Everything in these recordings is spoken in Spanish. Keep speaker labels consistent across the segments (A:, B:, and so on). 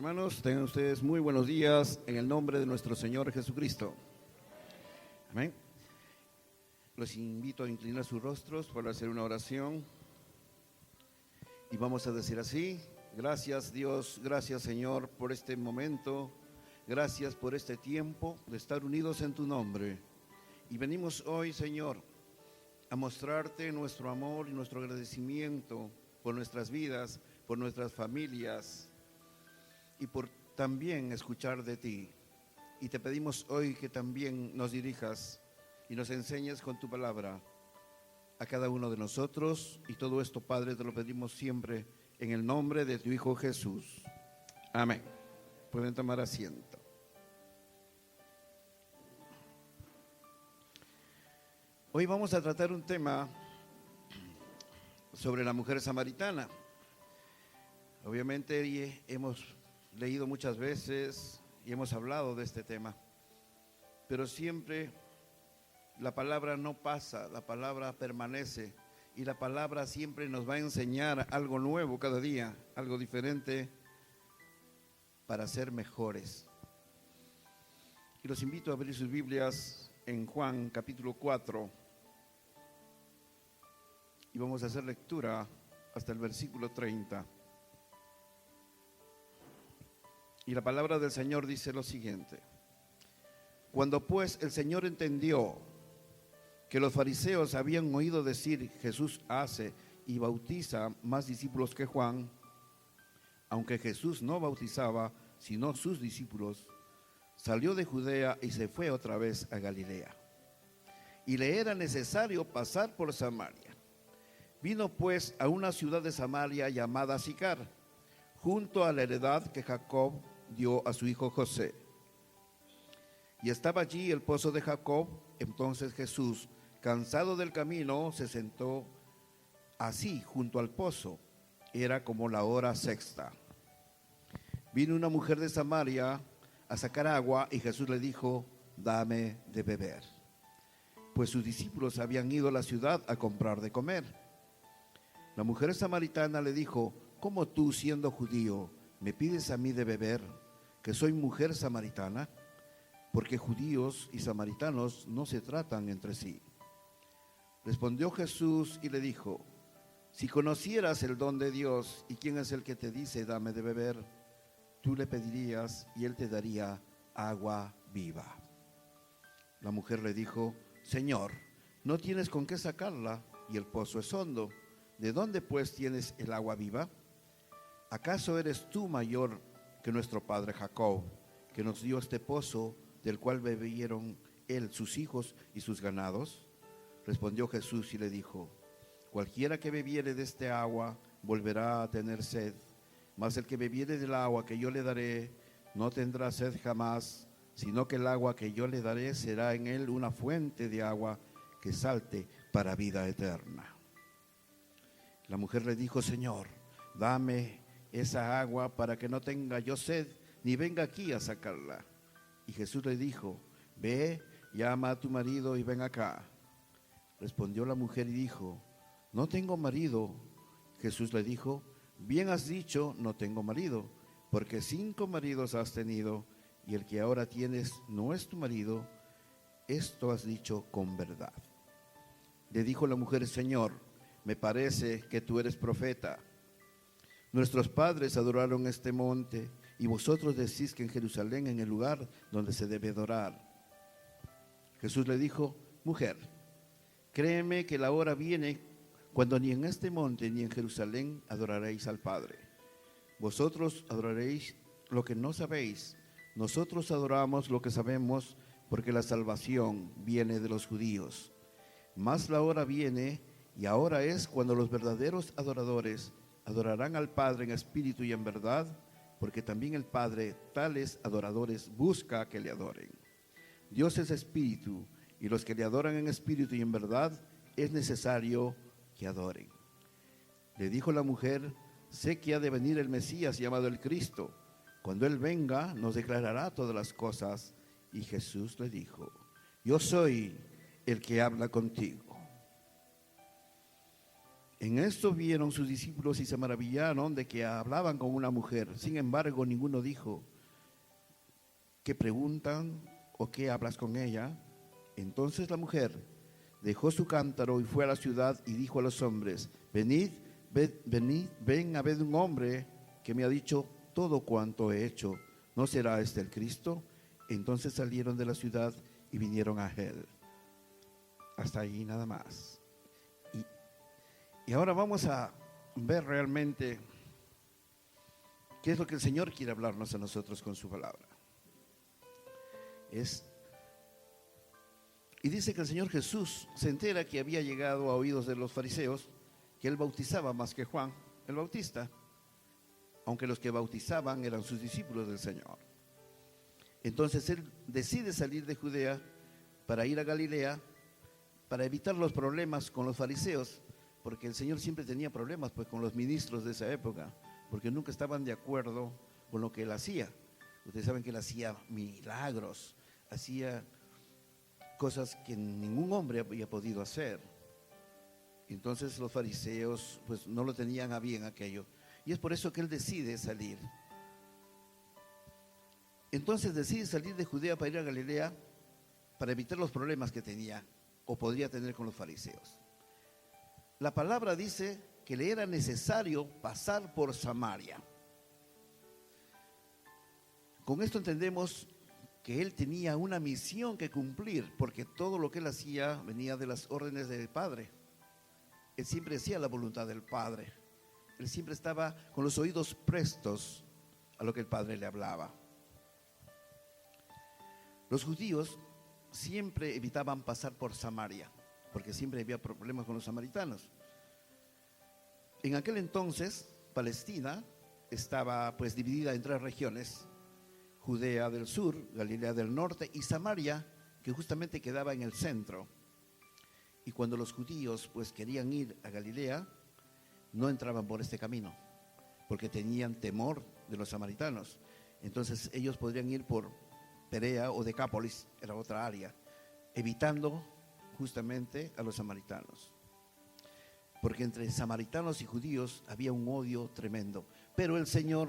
A: Hermanos, tengan ustedes muy buenos días en el nombre de nuestro Señor Jesucristo. Amén. Los invito a inclinar sus rostros para hacer una oración. Y vamos a decir así: gracias Dios, gracias Señor por este momento, gracias por este tiempo de estar unidos en tu nombre. Y venimos hoy, Señor, a mostrarte nuestro amor y nuestro agradecimiento por nuestras vidas, por nuestras familias y por también escuchar de ti. Y te pedimos hoy que también nos dirijas y nos enseñes con tu palabra a cada uno de nosotros, y todo esto, Padre, te lo pedimos siempre en el nombre de tu Hijo Jesús. Amén. Pueden tomar asiento. Hoy vamos a tratar un tema sobre la mujer samaritana. Obviamente hemos leído muchas veces y hemos hablado de este tema, pero siempre la palabra no pasa, la palabra permanece, y la palabra siempre nos va a enseñar algo nuevo cada día, algo diferente para ser mejores. Y los invito a abrir sus Biblias en Juan capítulo 4 y vamos a hacer lectura hasta el versículo 30. Y la palabra del Señor dice lo siguiente: cuando pues el Señor entendió que los fariseos habían oído decir, Jesús hace y bautiza más discípulos que Juan, aunque Jesús no bautizaba sino sus discípulos, salió de Judea y se fue otra vez a Galilea. Y le era necesario pasar por Samaria. Vino pues a una ciudad de Samaria llamada Sicar, junto a la heredad que Jacob dio a su hijo José. Y estaba allí el pozo de Jacob. Entonces Jesús, cansado del camino, se sentó así junto al pozo. Era como la hora sexta. Vino una mujer de Samaria a sacar agua, y Jesús le dijo, dame de beber. Pues sus discípulos habían ido a la ciudad a comprar de comer. La mujer samaritana le dijo, ¿cómo tú, siendo judío, me pides a mí de beber, que soy mujer samaritana? Porque judíos y samaritanos no se tratan entre sí. Respondió Jesús y le dijo, si conocieras el don de Dios y quién es el que te dice dame de beber, tú le pedirías y él te daría agua viva. La mujer le dijo, Señor, no tienes con qué sacarla y el pozo es hondo. ¿De dónde pues tienes el agua viva? ¿Acaso eres tú mayor que nuestro padre Jacob, que nos dio este pozo, del cual bebieron él, sus hijos y sus ganados? Respondió Jesús y le dijo, cualquiera que bebiere de este agua volverá a tener sed, mas el que bebiere del agua que yo le daré no tendrá sed jamás, sino que el agua que yo le daré será en él una fuente de agua que salte para vida eterna. La mujer le dijo, Señor, dame esa agua para que no tenga yo sed, ni venga aquí a sacarla. Y Jesús le dijo, ve, llama a tu marido y ven acá. Respondió la mujer y dijo, no tengo marido. Jesús le dijo, bien has dicho, no tengo marido, porque 5 maridos has tenido, y el que ahora tienes no es tu marido. Esto has dicho con verdad. Le dijo la mujer, Señor, me parece que tú eres profeta. Nuestros padres adoraron este monte, y vosotros decís que en Jerusalén, en el lugar donde se debe adorar. Jesús le dijo, mujer, créeme que la hora viene cuando ni en este monte ni en Jerusalén adoraréis al Padre. Vosotros adoraréis lo que no sabéis, nosotros adoramos lo que sabemos, porque la salvación viene de los judíos. Mas la hora viene, y ahora es, cuando los verdaderos adoradores adorarán al Padre en espíritu y en verdad, porque también el Padre tales adoradores busca que le adoren. Dios es espíritu, y los que le adoran en espíritu y en verdad es necesario que adoren. Le dijo la mujer, sé que ha de venir el Mesías llamado el Cristo. Cuando Él venga nos declarará todas las cosas. Y Jesús le dijo, yo soy el que habla contigo. En esto vieron sus discípulos y se maravillaron de que hablaban con una mujer. Sin embargo, ninguno dijo: ¿qué preguntan o qué hablas con ella? Entonces la mujer dejó su cántaro y fue a la ciudad y dijo a los hombres: venid, ven a ver un hombre que me ha dicho todo cuanto he hecho. ¿No será este el Cristo? Entonces salieron de la ciudad y vinieron a él. Hasta ahí nada más. Y ahora vamos a ver realmente qué es lo que el Señor quiere hablarnos a nosotros con su palabra. Y dice que el Señor Jesús se entera que había llegado a oídos de los fariseos que él bautizaba más que Juan el Bautista, aunque los que bautizaban eran sus discípulos del Señor. Entonces él decide salir de Judea para ir a Galilea, para evitar los problemas con los fariseos, porque el Señor siempre tenía problemas pues con los ministros de esa época, porque nunca estaban de acuerdo con lo que él hacía. Ustedes saben que él hacía milagros, hacía cosas que ningún hombre había podido hacer. Entonces los fariseos pues no lo tenían a bien aquello, y es por eso que él decide salir. Entonces decide salir de Judea para ir a Galilea, para evitar los problemas que tenía o podría tener con los fariseos. La palabra dice que le era necesario pasar por Samaria. Con esto entendemos que él tenía una misión que cumplir, porque todo lo que él hacía venía de las órdenes del Padre. Él siempre hacía la voluntad del Padre. Él siempre estaba con los oídos prestos a lo que el Padre le hablaba. Los judíos siempre evitaban pasar por Samaria, porque siempre había problemas con los samaritanos. En aquel entonces, Palestina estaba pues dividida en 3 regiones: Judea del sur, Galilea del norte y Samaria, que justamente quedaba en el centro. Y cuando los judíos pues querían ir a Galilea, no entraban por este camino, porque tenían temor de los samaritanos. Entonces ellos podrían ir por Perea o Decápolis, era otra área, evitando justamente a los samaritanos, porque entre samaritanos y judíos había un odio tremendo. Pero el Señor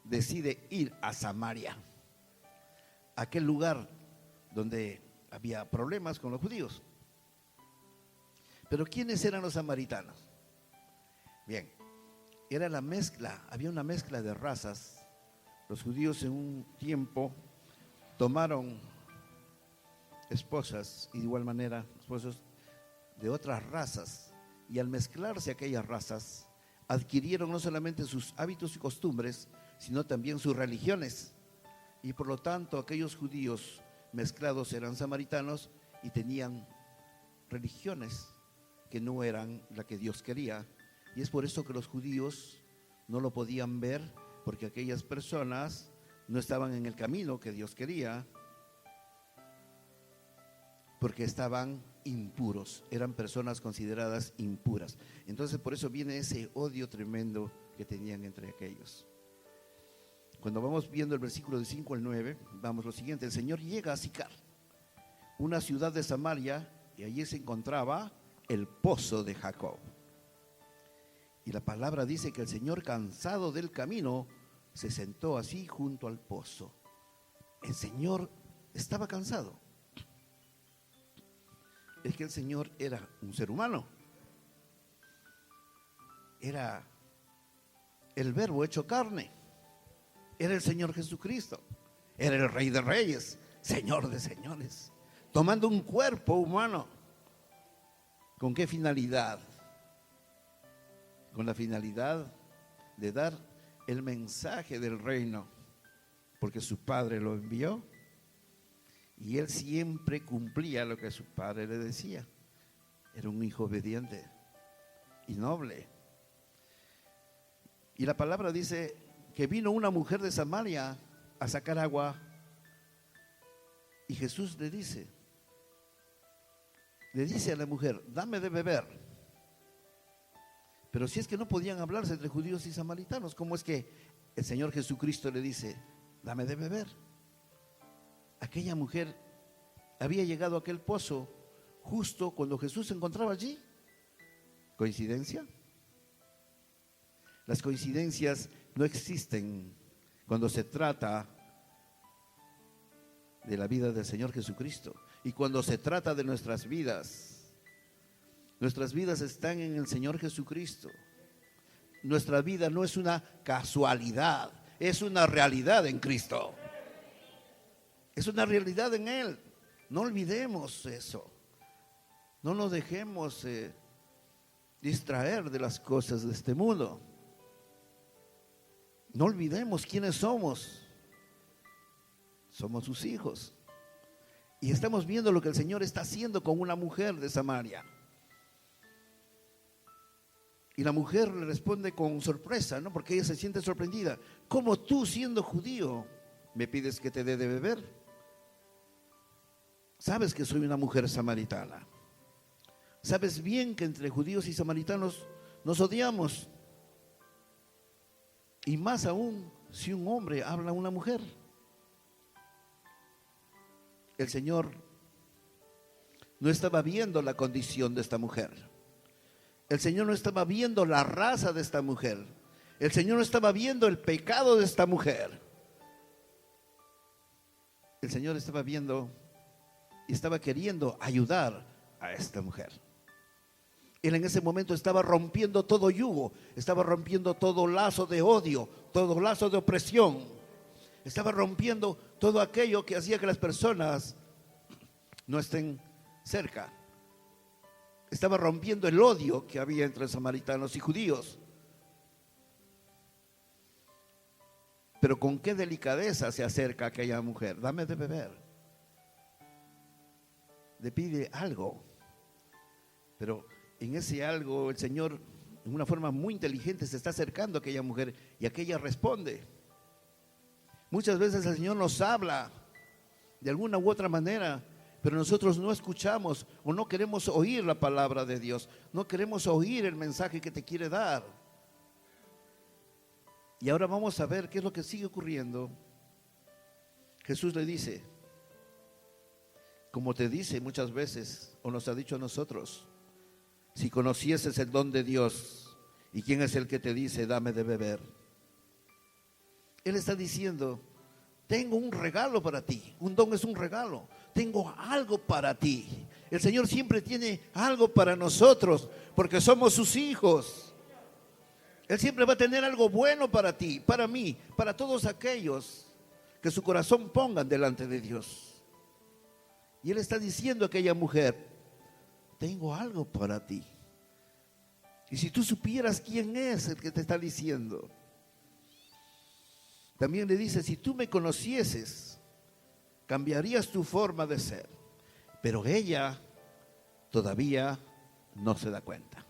A: decide ir a Samaria, aquel lugar donde había problemas con los judíos. Pero ¿quiénes eran los samaritanos? Bien, era la mezcla, había una mezcla de razas. Los judíos en un tiempo tomaron esposas y de igual manera esposos de otras razas, y al mezclarse aquellas razas adquirieron no solamente sus hábitos y costumbres, sino también sus religiones, y por lo tanto aquellos judíos mezclados eran samaritanos y tenían religiones que no eran la que Dios quería. Y es por eso que los judíos no lo podían ver, porque aquellas personas no estaban en el camino que Dios quería, porque estaban impuros, eran personas consideradas impuras. Entonces por eso viene ese odio tremendo que tenían entre aquellos. Cuando vamos viendo el versículo de 5 al 9, vamos lo siguiente: el Señor llega a Sicar, una ciudad de Samaria, y allí se encontraba el pozo de Jacob. Y la palabra dice que el Señor, cansado del camino, se sentó así junto al pozo. El Señor estaba cansado. Es que el Señor era un ser humano. Era el Verbo hecho carne. Era el Señor Jesucristo. Era el Rey de Reyes, Señor de señores, tomando un cuerpo humano. ¿Con qué finalidad? Con la finalidad de dar el mensaje del reino, porque su Padre lo envió y él siempre cumplía lo que su Padre le decía. Era un hijo obediente y noble. Y la palabra dice que vino una mujer de Samaria a sacar agua, y Jesús le dice a la mujer: dame de beber. Pero si es que no podían hablarse entre judíos y samaritanos, ¿cómo es que el Señor Jesucristo le dice: dame de beber? Aquella mujer había llegado a aquel pozo justo cuando Jesús se encontraba allí. ¿Coincidencia? Las coincidencias no existen cuando se trata de la vida del Señor Jesucristo y cuando se trata de nuestras vidas. Nuestras vidas están en el Señor Jesucristo. Nuestra vida no es una casualidad, es una realidad en Cristo. Es una realidad en Él. No olvidemos eso. No nos dejemos distraer de las cosas de este mundo. No olvidemos quiénes somos. Somos sus hijos. Y estamos viendo lo que el Señor está haciendo con una mujer de Samaria. Y la mujer le responde con sorpresa, ¿no? Porque ella se siente sorprendida. ¿Cómo tú, siendo judío, me pides que te dé de beber? Sabes que soy una mujer samaritana. Sabes bien que entre judíos y samaritanos nos odiamos. Y más aún si un hombre habla a una mujer. El Señor no estaba viendo la condición de esta mujer. El Señor no estaba viendo la raza de esta mujer. El Señor no estaba viendo el pecado de esta mujer. El Señor estaba viendo y estaba queriendo ayudar a esta mujer. Él en ese momento estaba rompiendo todo yugo, estaba rompiendo todo lazo de odio, todo lazo de opresión. Estaba rompiendo todo aquello que hacía que las personas no estén cerca. Estaba rompiendo el odio que había entre samaritanos y judíos. Pero con qué delicadeza se acerca aquella mujer. Dame de beber. Le pide algo. Pero en ese algo el Señor, en una forma muy inteligente, se está acercando a aquella mujer y aquella responde. Muchas veces el Señor nos habla de alguna u otra manera, pero nosotros no escuchamos o no queremos oír la palabra de Dios, no queremos oír el mensaje que te quiere dar. Y ahora vamos a ver qué es lo que sigue ocurriendo. Jesús le dice, como te dice muchas veces, o nos ha dicho a nosotros, si conocieses el don de Dios, ¿y quién es el que te dice, dame de beber? Él está diciendo, tengo un regalo para ti. Un don es un regalo. Tengo algo para ti. El Señor siempre tiene algo para nosotros, porque somos sus hijos. Él siempre va a tener algo bueno para ti, para mí, para todos aquellos que su corazón pongan delante de Dios. Y Él está diciendo a aquella mujer, tengo algo para ti. Y si tú supieras quién es el que te está diciendo. También le dice, si tú me conocieses, cambiarías tu forma de ser. Pero ella todavía no se da cuenta.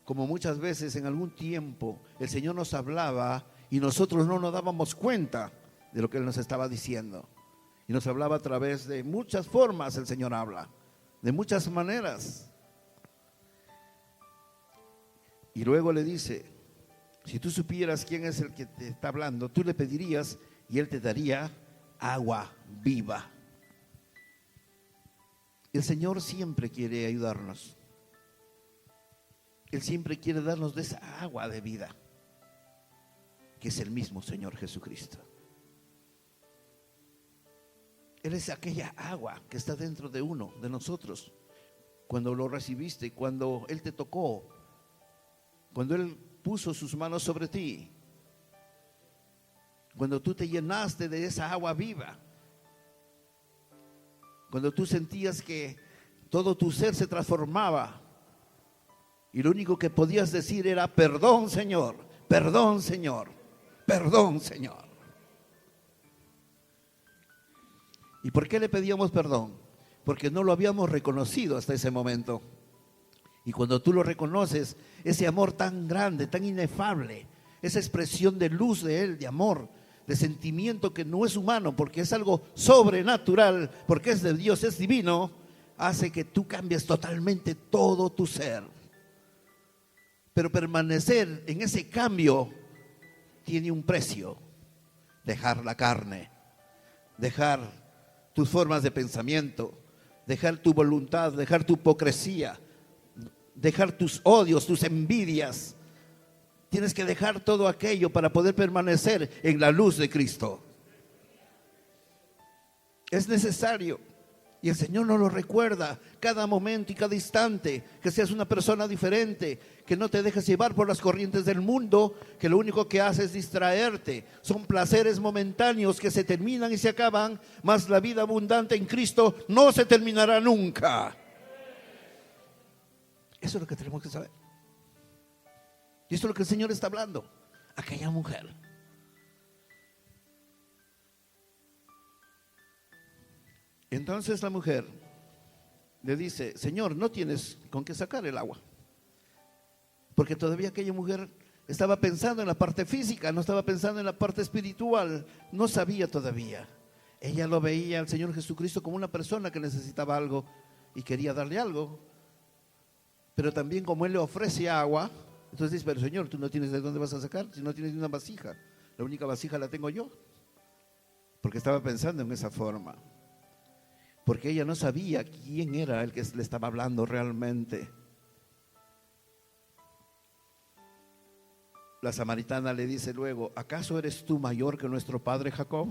A: Como muchas veces en algún tiempo el Señor nos hablaba y nosotros no nos dábamos cuenta de lo que Él nos estaba diciendo. Y nos hablaba a través de muchas formas. El Señor habla, de muchas maneras. Y luego le dice, si tú supieras quién es el que te está hablando, tú le pedirías y Él te daría agua viva. El Señor siempre quiere ayudarnos. Él siempre quiere darnos de esa agua de vida, que es el mismo Señor Jesucristo. Él es aquella agua que está dentro de uno, de nosotros. Cuando lo recibiste, cuando Él te tocó, cuando Él puso sus manos sobre ti, cuando tú te llenaste de esa agua viva, cuando tú sentías que todo tu ser se transformaba y lo único que podías decir era perdón, Señor, perdón, Señor, perdón, Señor. ¿Y por qué le pedíamos perdón? Porque no lo habíamos reconocido hasta ese momento. Y cuando tú lo reconoces, ese amor tan grande, tan inefable, esa expresión de luz de Él, de amor, de sentimiento que no es humano, porque es algo sobrenatural, porque es de Dios, es divino, hace que tú cambies totalmente todo tu ser. Pero permanecer en ese cambio tiene un precio. Dejar la carne, dejar tus formas de pensamiento, dejar tu voluntad, dejar tu hipocresía, dejar tus odios, tus envidias. Tienes que dejar todo aquello para poder permanecer en la luz de Cristo. Es necesario. Y el Señor nos lo recuerda cada momento y cada instante, que seas una persona diferente, que no te dejes llevar por las corrientes del mundo, que lo único que hace es distraerte. Son placeres momentáneos que se terminan y se acaban, mas la vida abundante en Cristo no se terminará nunca. Eso es lo que tenemos que saber. Y esto es lo que el Señor está hablando a aquella mujer. Entonces la mujer le dice: Señor, no tienes con qué sacar el agua. Porque todavía aquella mujer estaba pensando en la parte física, no estaba pensando en la parte espiritual, no sabía todavía. Ella lo veía al Señor Jesucristo como una persona que necesitaba algo y quería darle algo. Pero también como Él le ofrece agua, entonces dice: pero Señor, tú no tienes de dónde vas a sacar, si no tienes ni una vasija. La única vasija la tengo yo. Porque estaba pensando en esa forma. Porque ella no sabía quién era el que le estaba hablando realmente. La samaritana le dice luego: ¿acaso eres tú mayor que nuestro padre Jacob?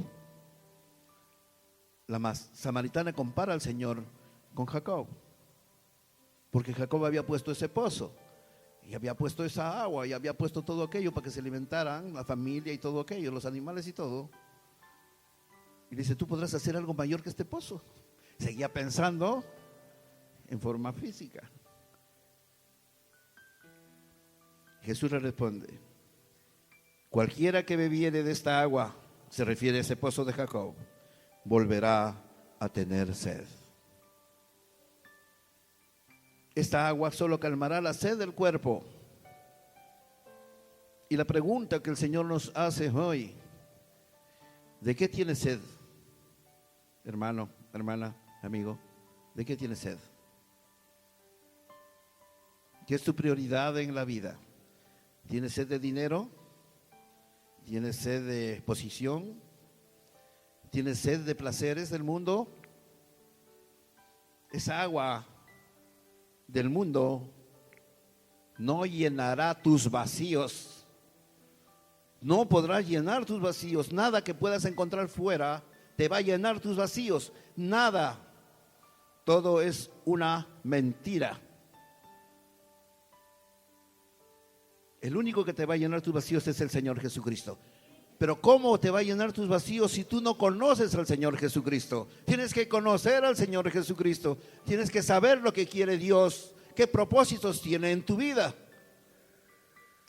A: La samaritana compara al Señor con Jacob, porque Jacob había puesto ese pozo, y había puesto esa agua, y había puesto todo aquello para que se alimentaran la familia y todo aquello, los animales y todo. Y dice: ¿tú podrás hacer algo mayor que este pozo? Seguía pensando en forma física. Jesús le responde: cualquiera que bebiere de esta agua, se refiere a ese pozo de Jacob, volverá a tener sed. Esta agua solo calmará la sed del cuerpo. Y la pregunta que el Señor nos hace hoy: ¿de qué tienes sed? Hermano, hermana, amigo, ¿de qué tienes sed? ¿Qué es tu prioridad en la vida? ¿Tienes sed de dinero? ¿Tienes sed de posición? ¿Tienes sed de placeres del mundo? Esa agua del mundo no llenará tus vacíos. No podrás llenar tus vacíos. Nada que puedas encontrar fuera te va a llenar tus vacíos. Nada. Todo es una mentira. El único que te va a llenar tus vacíos es el Señor Jesucristo. Pero ¿cómo te va a llenar tus vacíos si tú no conoces al Señor Jesucristo? Tienes que conocer al Señor Jesucristo. Tienes que saber lo que quiere Dios, qué propósitos tiene en tu vida.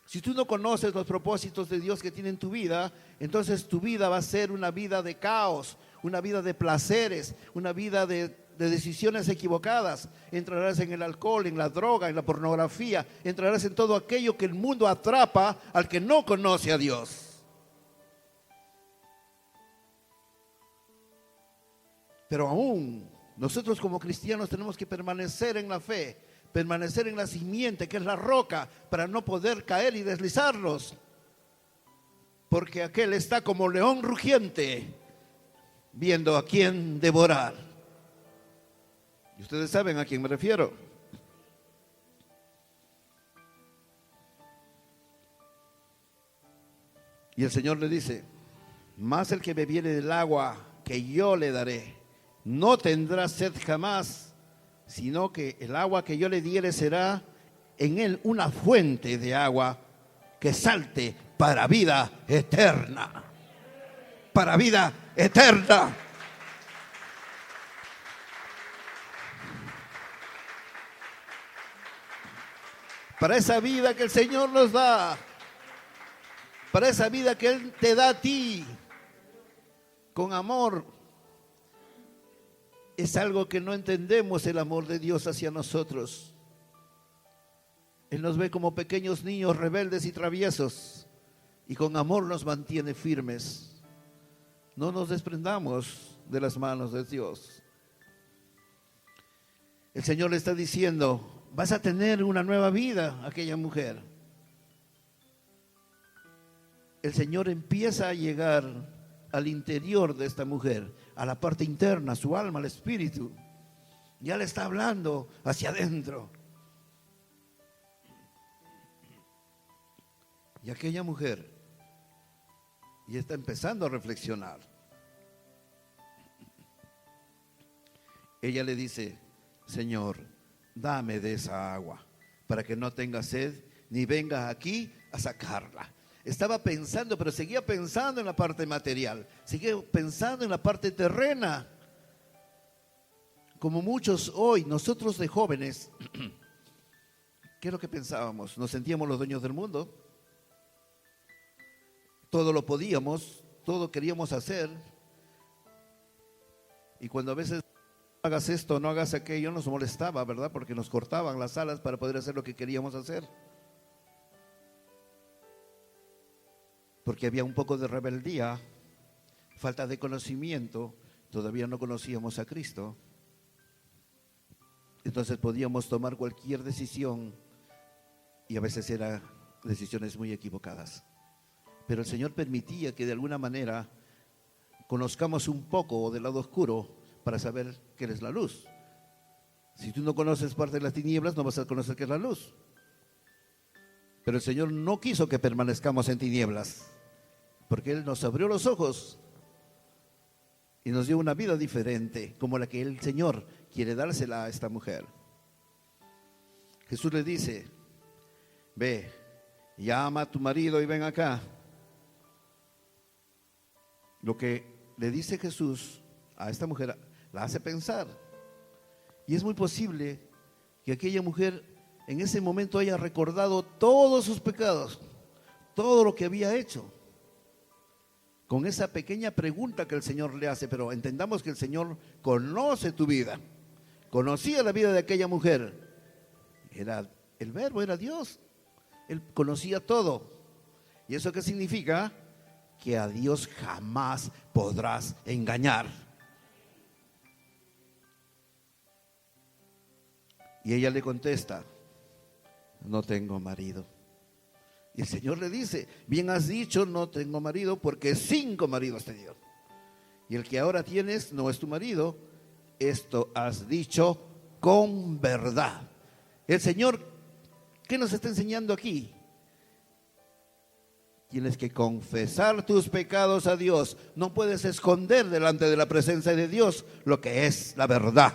A: Si tú no conoces los propósitos de Dios que tiene en tu vida, entonces tu vida va a ser una vida de caos, una vida de placeres, una vida de decisiones equivocadas. Entrarás en el alcohol, en la droga, en la pornografía, entrarás en todo aquello que el mundo atrapa al que no conoce a Dios. Pero aún nosotros como cristianos tenemos que permanecer en la fe, permanecer en la simiente que es la roca, para no poder caer y deslizarnos, porque aquel está como león rugiente viendo a quién devorar. Y ustedes saben a quién me refiero. Y el Señor le dice: mas el que bebiere del agua que yo le daré, no tendrá sed jamás, sino que el agua que yo le diere será en él una fuente de agua que salte para vida eterna. Para vida eterna. Para esa vida que el Señor nos da, para esa vida que Él te da a ti con amor. Es algo que no entendemos, el amor de Dios hacia nosotros. Él nos ve como pequeños niños rebeldes y traviesos, y con amor nos mantiene firmes. No nos desprendamos de las manos de Dios. El Señor le está diciendo: vas a tener una nueva vida, aquella mujer. El Señor empieza a llegar al interior de esta mujer, a la parte interna, su alma, al espíritu. Ya le está hablando hacia adentro. Y aquella mujer ya está empezando a reflexionar. Ella le dice: Señor, dame de esa agua para que no tenga sed ni venga aquí a sacarla. Estaba pensando, pero seguía pensando en la parte material, seguía pensando en la parte terrena. Como muchos hoy, nosotros de jóvenes, ¿qué es lo que pensábamos? Nos sentíamos los dueños del mundo. Todo lo podíamos, todo queríamos hacer. Y cuando a veces hagas esto, no hagas aquello, nos molestaba, ¿verdad? Porque nos cortaban las alas para poder hacer lo que queríamos hacer. Porque había un poco de rebeldía, falta de conocimiento, todavía no conocíamos a Cristo. Entonces podíamos tomar cualquier decisión y a veces eran decisiones muy equivocadas. Pero el Señor permitía que de alguna manera conozcamos un poco del lado oscuro para saber qué es la luz. Si tú no conoces parte de las tinieblas, no vas a conocer qué es la luz. Pero el Señor no quiso que permanezcamos en tinieblas, porque Él nos abrió los ojos y nos dio una vida diferente, como la que el Señor quiere dársela a esta mujer. Jesús le dice: ve, llama a tu marido y ven acá. Lo que le dice Jesús a esta mujer la hace pensar. Y es muy posible que aquella mujer en ese momento haya recordado todos sus pecados, todo lo que había hecho, con esa pequeña pregunta que el Señor le hace. Pero entendamos que el Señor conoce tu vida, conocía la vida de aquella mujer. Era el Verbo, era Dios. Él conocía todo. ¿Y eso qué significa? Que a Dios jamás podrás engañar. Y ella le contesta: no tengo marido. Y el Señor le dice: bien has dicho, no tengo marido, porque 5 maridos te dio. Y el que ahora tienes no es tu marido. Esto has dicho con verdad. El Señor, ¿qué nos está enseñando aquí? Tienes que confesar tus pecados a Dios. No puedes esconder delante de la presencia de Dios lo que es la verdad.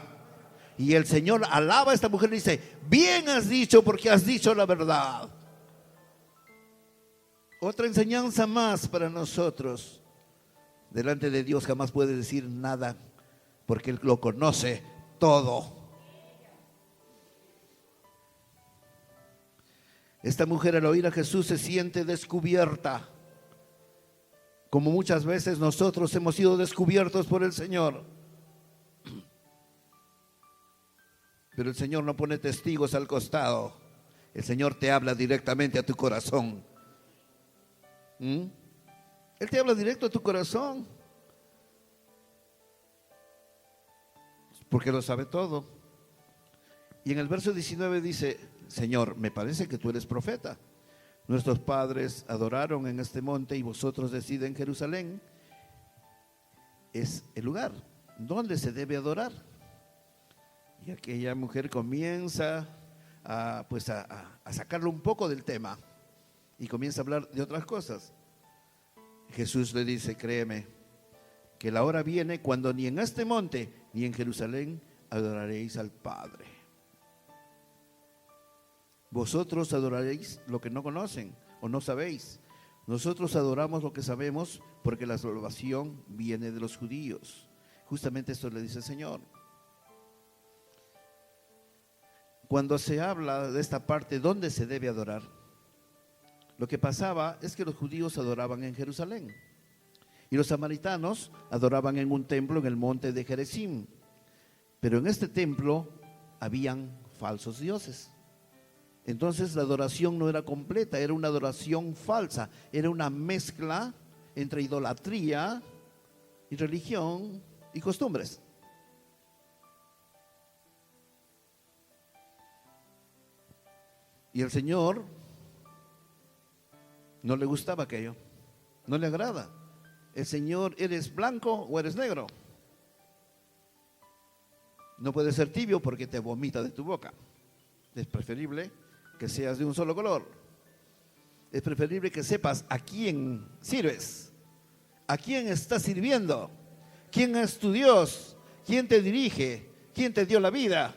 A: Y el Señor alaba a esta mujer y dice: bien has dicho, porque has dicho la verdad. Otra enseñanza más para nosotros. Delante de Dios jamás puedes decir nada, porque Él lo conoce todo. Esta mujer, al oír a Jesús, se siente descubierta, como muchas veces nosotros hemos sido descubiertos por el Señor. Pero el Señor no pone testigos al costado. El Señor te habla directamente a tu corazón. Él te habla directo a tu corazón, porque lo sabe todo. Y en el verso 19 dice: Señor, me parece que tú eres profeta. Nuestros padres adoraron en este monte y vosotros decís en Jerusalén. Es el lugar donde se debe adorar. Y aquella mujer comienza a sacarlo un poco del tema y comienza a hablar de otras cosas. Jesús le dice: créeme que la hora viene cuando ni en este monte ni en Jerusalén adoraréis al Padre. Vosotros adoraréis lo que no conocen o no sabéis. Nosotros adoramos lo que sabemos, porque la salvación viene de los judíos. Justamente esto le dice el Señor. Cuando se habla de esta parte, ¿dónde se debe adorar? Lo que pasaba es que los judíos adoraban en Jerusalén y los samaritanos adoraban en un templo en el monte de Gerizim. Pero en este templo habían falsos dioses. Entonces la adoración no era completa, era una adoración falsa, era una mezcla entre idolatría y religión y costumbres. Y el Señor no le gustaba aquello, no le agrada. El Señor, ¿eres blanco o eres negro? No puedes ser tibio porque te vomita de tu boca. Es preferible que seas de un solo color. Es preferible que sepas a quién sirves, a quién estás sirviendo, quién es tu Dios, quién te dirige, quién te dio la vida.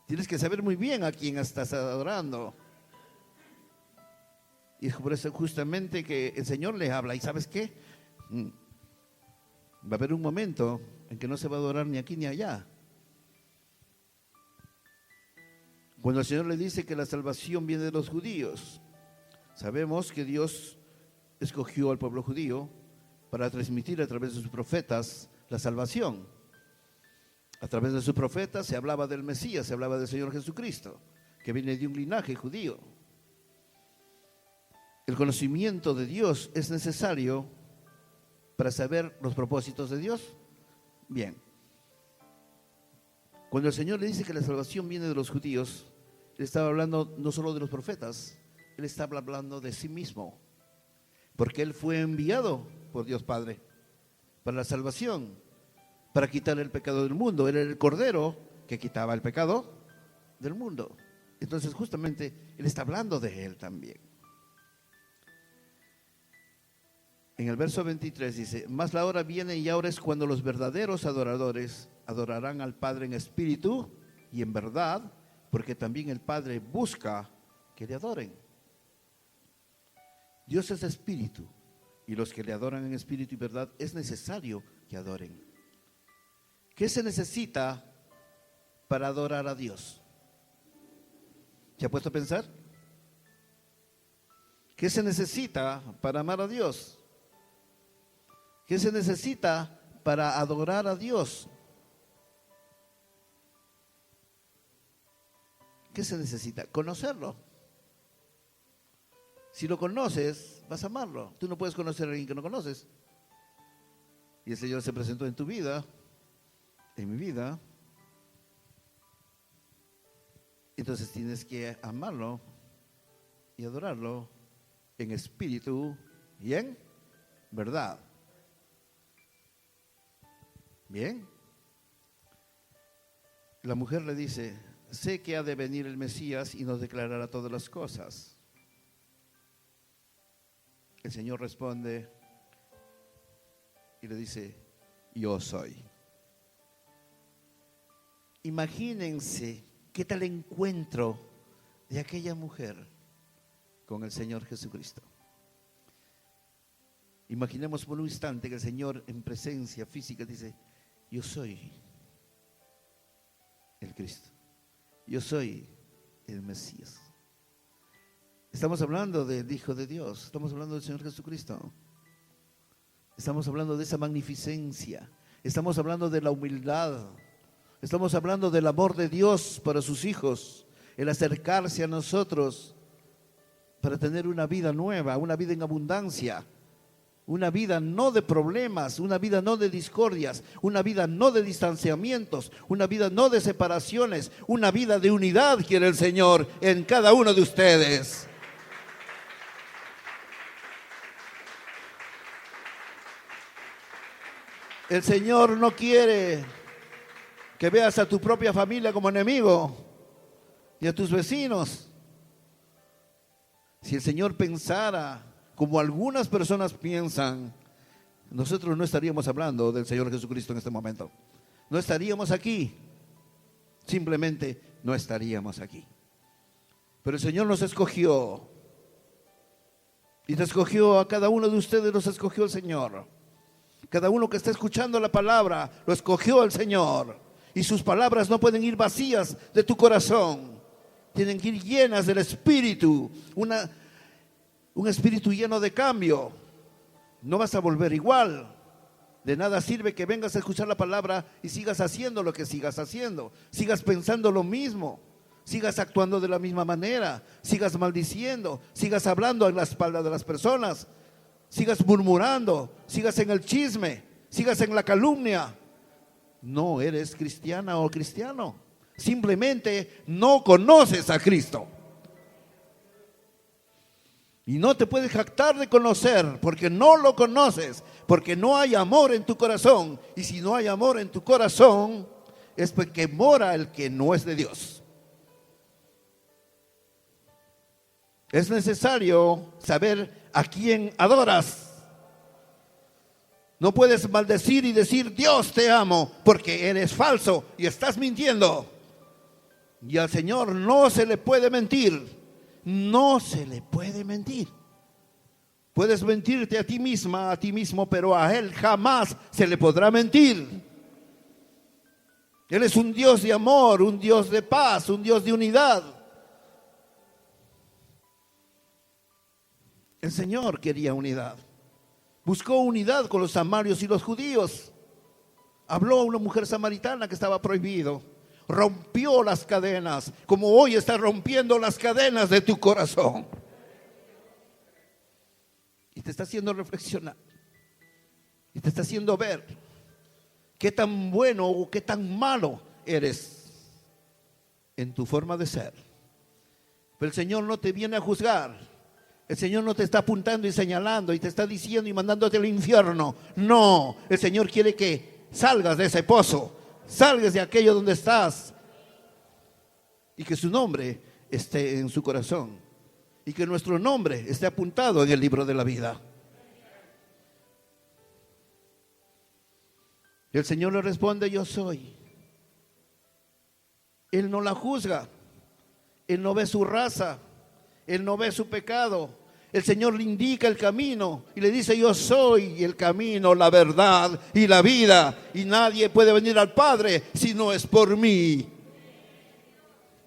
A: Tienes que saber muy bien a quién estás adorando. Y es por eso justamente que el Señor le habla. ¿Y sabes qué? Va a haber un momento en que no se va a adorar ni aquí ni allá. Cuando el Señor le dice que la salvación viene de los judíos, sabemos que Dios escogió al pueblo judío para transmitir a través de sus profetas la salvación. A través de sus profetas se hablaba del Mesías, se hablaba del Señor Jesucristo, que viene de un linaje judío. El conocimiento de Dios es necesario para saber los propósitos de Dios. Bien. Cuando el Señor le dice que la salvación viene de los judíos, Él estaba hablando no solo de los profetas, Él estaba hablando de sí mismo, porque Él fue enviado por Dios Padre para la salvación, para quitar el pecado del mundo. Él era el Cordero que quitaba el pecado del mundo. Entonces justamente Él está hablando de Él también. En el verso 23 dice: mas la hora viene y ahora es cuando los verdaderos adoradores adorarán al Padre en espíritu y en verdad, porque también el Padre busca que le adoren. Dios es espíritu, y los que le adoran en espíritu y verdad es necesario que adoren. ¿Qué se necesita para adorar a Dios? ¿Se ha puesto a pensar? ¿Qué se necesita para amar a Dios? ¿Qué se necesita para adorar a Dios? ¿Qué se necesita? Conocerlo. Si lo conoces, vas a amarlo. Tú no puedes conocer a alguien que no conoces. Y el Señor se presentó en tu vida, en mi vida. Entonces tienes que amarlo y adorarlo en espíritu y en verdad. Bien. La mujer le dice: sé que ha de venir el Mesías y nos declarará todas las cosas. El Señor responde y le dice: yo soy. Imagínense qué tal encuentro de aquella mujer con el Señor Jesucristo. Imaginemos por un instante que el Señor en presencia física dice: yo soy el Cristo, yo soy el Mesías. Estamos hablando del Hijo de Dios, estamos hablando del Señor Jesucristo, estamos hablando de esa magnificencia, estamos hablando de la humildad, estamos hablando del amor de Dios para sus hijos, el acercarse a nosotros para tener una vida nueva, una vida en abundancia. Una vida no de problemas, una vida no de discordias, una vida no de distanciamientos, una vida no de separaciones, una vida de unidad quiere el Señor en cada uno de ustedes. El Señor no quiere que veas a tu propia familia como enemigo y a tus vecinos. Si el Señor pensara como algunas personas piensan, nosotros no estaríamos hablando del Señor Jesucristo en este momento. No estaríamos aquí. Simplemente no estaríamos aquí. Pero el Señor nos escogió. Y te escogió a cada uno de ustedes, los escogió el Señor. Cada uno que está escuchando la palabra, lo escogió el Señor. Y sus palabras no pueden ir vacías de tu corazón. Tienen que ir llenas del Espíritu. Un espíritu lleno de cambio. No vas a volver igual. De nada sirve que vengas a escuchar la palabra y sigas haciendo lo que sigas haciendo. Sigas pensando lo mismo. Sigas actuando de la misma manera. Sigas maldiciendo. Sigas hablando en la espalda de las personas. Sigas murmurando. Sigas en el chisme. Sigas en la calumnia. No eres cristiana o cristiano. Simplemente no conoces a Cristo. Y no te puedes jactar de conocer porque no lo conoces, porque no hay amor en tu corazón. Y si no hay amor en tu corazón, es porque mora el que no es de Dios. Es necesario saber a quién adoras. No puedes maldecir y decir Dios te amo, porque eres falso y estás mintiendo. Y al Señor no se le puede mentir. No se le puede mentir. Puedes mentirte a ti misma, a ti mismo, pero a Él jamás se le podrá mentir. Él es un Dios de amor, un Dios de paz, un Dios de unidad. El Señor quería unidad. Buscó unidad con los samarios y los judíos. Habló a una mujer samaritana que estaba prohibido. Rompió las cadenas, como hoy está rompiendo las cadenas de tu corazón. Y te está haciendo reflexionar. Y te está haciendo ver qué tan bueno o qué tan malo eres en tu forma de ser. Pero el Señor no te viene a juzgar. El Señor no te está apuntando y señalando y te está diciendo y mandándote al infierno. No, el Señor quiere que salgas de ese pozo, salgas de aquello donde estás y que su nombre esté en su corazón y que nuestro nombre esté apuntado en el libro de la vida. El Señor le responde: yo soy. Él no la juzga, Él no ve su raza, Él no ve su pecado. El Señor le indica el camino y le dice: yo soy el camino, la verdad y la vida, y nadie puede venir al Padre si no es por mí.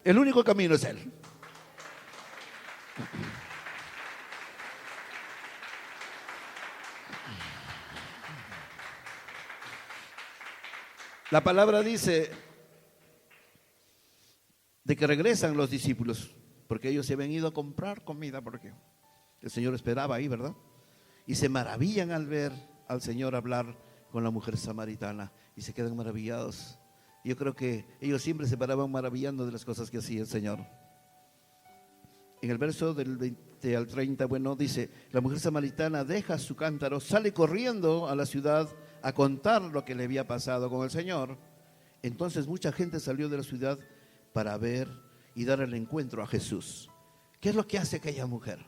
A: El único camino es Él. La palabra dice de que regresan los discípulos, porque ellos se habían ido a comprar comida, porque el Señor esperaba ahí, ¿verdad? Y se maravillan al ver al Señor hablar con la mujer samaritana y se quedan maravillados. Yo creo que ellos siempre se paraban maravillando de las cosas que hacía el Señor. En el verso del 20 al 30, bueno, dice: la mujer samaritana deja su cántaro, sale corriendo a la ciudad a contar lo que le había pasado con el Señor. Entonces mucha gente salió de la ciudad para ver y dar el encuentro a Jesús. ¿Qué es lo que hace aquella mujer?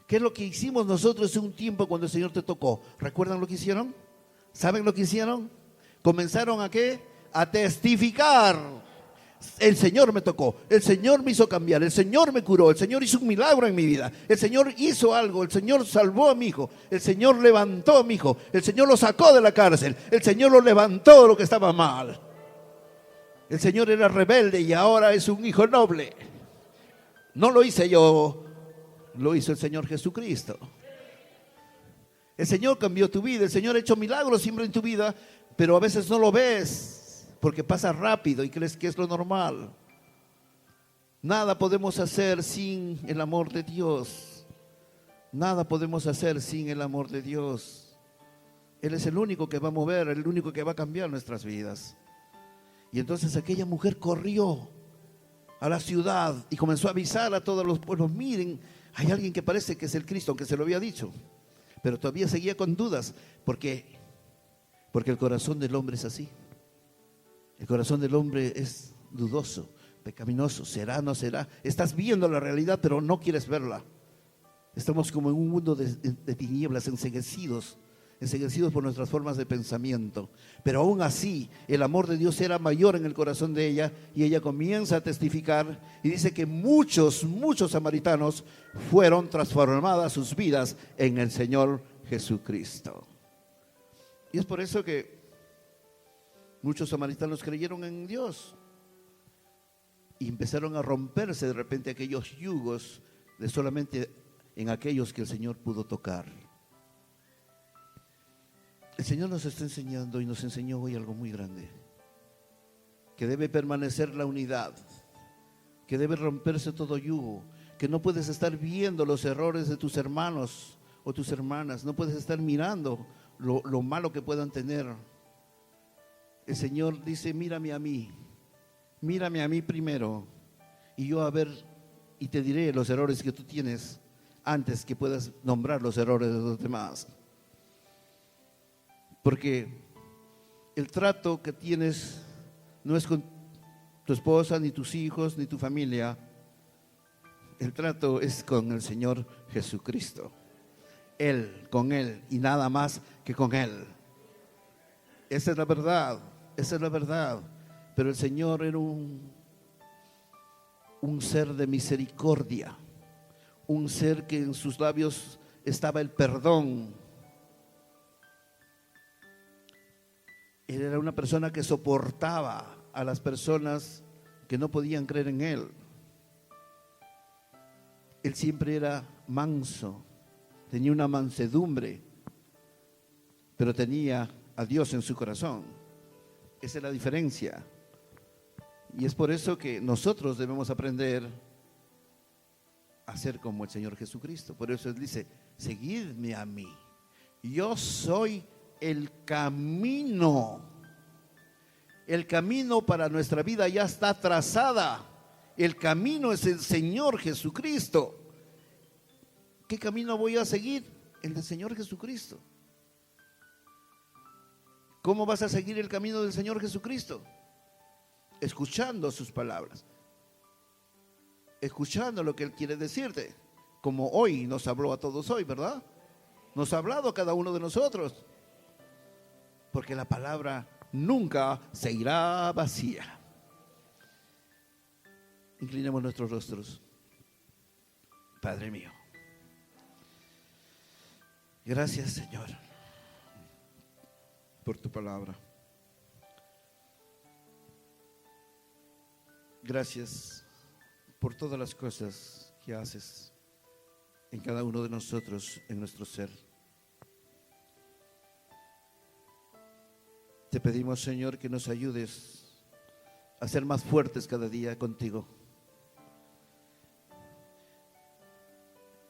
A: ¿Qué es lo que hicimos nosotros en un tiempo cuando el Señor te tocó? ¿Recuerdan lo que hicieron? ¿Saben lo que hicieron? Comenzaron ¿a qué? A testificar. El Señor me tocó, el Señor me hizo cambiar, el Señor me curó, el Señor hizo un milagro en mi vida, el Señor hizo algo, el Señor salvó a mi hijo, el Señor levantó a mi hijo, el Señor lo sacó de la cárcel, el Señor lo levantó de lo que estaba mal. El Señor era rebelde y ahora es un hijo noble. No lo hice yo, lo hizo el Señor Jesucristo. El Señor cambió tu vida, el Señor ha hecho milagros siempre en tu vida, pero a veces no lo ves porque pasa rápido y crees que es lo normal. Nada podemos hacer sin el amor de Dios. Nada podemos hacer sin el amor de Dios. Él es el único que va a mover, el único que va a cambiar nuestras vidas. Y entonces aquella mujer corrió a la ciudad y comenzó a avisar a todos los pueblos: miren, hay alguien que parece que es el Cristo, aunque se lo había dicho, pero todavía seguía con dudas, porque el corazón del hombre es así. El corazón del hombre es dudoso, pecaminoso. ¿Será, no será? Estás viendo la realidad, pero no quieres verla. Estamos como en un mundo de tinieblas, enceguecidos por nuestras formas de pensamiento. Pero aún así, el amor de Dios era mayor en el corazón de ella, y ella comienza a testificar y dice que muchos samaritanos fueron transformadas sus vidas en el Señor Jesucristo. Y es por eso que muchos samaritanos creyeron en Dios y empezaron a romperse de repente aquellos yugos de solamente en aquellos que el Señor pudo tocar. El Señor nos está enseñando y nos enseñó hoy algo muy grande: que debe permanecer la unidad, que debe romperse todo yugo, que no puedes estar viendo los errores de tus hermanos o tus hermanas, no puedes estar mirando lo malo que puedan tener. El Señor dice: mírame a mí primero, y yo a ver, y te diré los errores que tú tienes antes que puedas nombrar los errores de los demás. Porque el trato que tienes no es con tu esposa, ni tus hijos, ni tu familia. El trato es con el Señor Jesucristo. Él, con Él y nada más que con Él. Esa es la verdad, esa es la verdad. Pero el Señor era un ser de misericordia, un ser que en sus labios estaba el perdón. Él era una persona que soportaba a las personas que no podían creer en Él. Él siempre era manso, tenía una mansedumbre, pero tenía a Dios en su corazón. Esa es la diferencia. Y es por eso que nosotros debemos aprender a ser como el Señor Jesucristo. Por eso Él dice, seguidme a mí. Yo soy el camino. El camino para nuestra vida ya está trazada. El camino es el Señor Jesucristo. ¿Qué camino voy a seguir? El del Señor Jesucristo. ¿Cómo vas a seguir el camino del Señor Jesucristo? Escuchando sus palabras, escuchando lo que Él quiere decirte, como hoy nos habló a todos hoy, ¿verdad? Nos ha hablado a cada uno de nosotros, porque la palabra nunca se irá vacía. Inclinemos nuestros rostros. Padre mío, gracias, Señor, por tu palabra. Gracias por todas las cosas que haces en cada uno de nosotros, en nuestro ser. Te pedimos, Señor, que nos ayudes a ser más fuertes cada día contigo.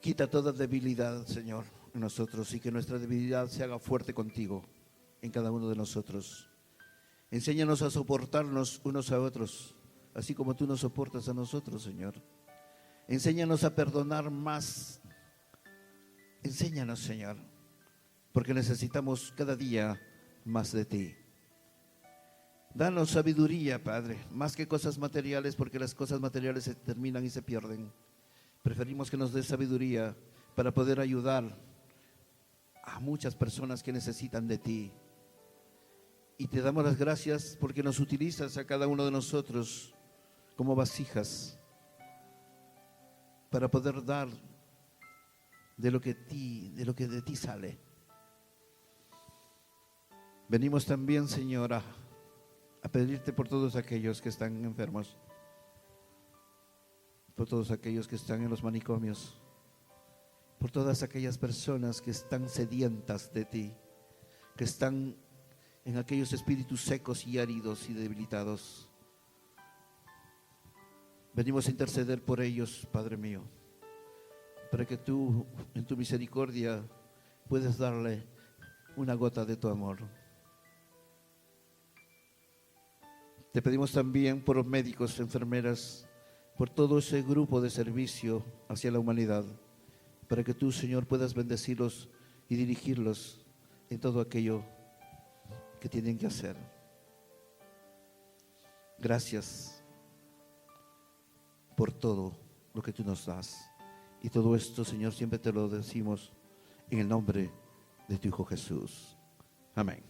A: Quita toda debilidad, Señor, en nosotros, y que nuestra debilidad se haga fuerte contigo en cada uno de nosotros. Enséñanos a soportarnos unos a otros, así como tú nos soportas a nosotros, Señor. Enséñanos a perdonar más. Enséñanos, Señor, porque necesitamos cada día más de ti. Danos sabiduría, Padre, más que cosas materiales, porque las cosas materiales se terminan y se pierden. Preferimos que nos des sabiduría para poder ayudar a muchas personas que necesitan de ti. Y te damos las gracias porque nos utilizas a cada uno de nosotros como vasijas para poder dar de lo que de ti sale. Venimos también, Señor, a pedirte por todos aquellos que están enfermos, por todos aquellos que están en los manicomios, por todas aquellas personas que están sedientas de ti, que están en aquellos espíritus secos y áridos y debilitados. Venimos a interceder por ellos, Padre mío, para que tú, en tu misericordia, puedas darle una gota de tu amor. Te pedimos también por los médicos, enfermeras, por todo ese grupo de servicio hacia la humanidad, para que tú, Señor, puedas bendecirlos y dirigirlos en todo aquello que tienen que hacer. Gracias por todo lo que tú nos das. Y todo esto, Señor, siempre te lo decimos en el nombre de tu Hijo Jesús. Amén.